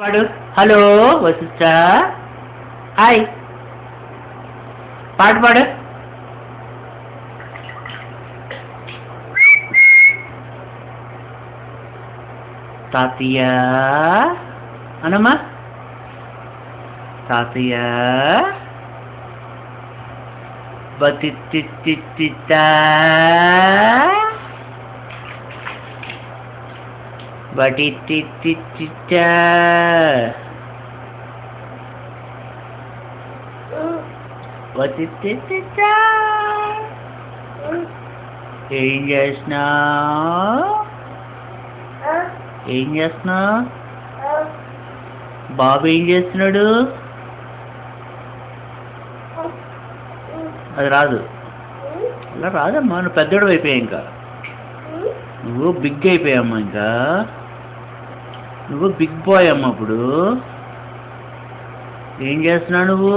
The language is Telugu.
పాడు. హలో వశిష్ట, హాయ్, పాట పాడు. తాతయ్య అనమ్మా, తాతయ్య బతిత్తిత్తిత్తా బటిత్తిత్తిత్తా బతిత్తిత్తా. ఏం చేస్తున్నావు? ఏం చేస్తున్నావు? బాబు ఏం చేస్తున్నాడు? అది రాదు, అలా రాదమ్మా. నువ్వు పెద్దోడు అయిపోయావు, ఇంకా నువ్వు బిగ్ అయిపోయామ్మా. ఇంకా నువ్వు బిగ్ బాయ్ అమ్మా. ఇప్పుడు ఏం చేస్తున్నావు నువ్వు?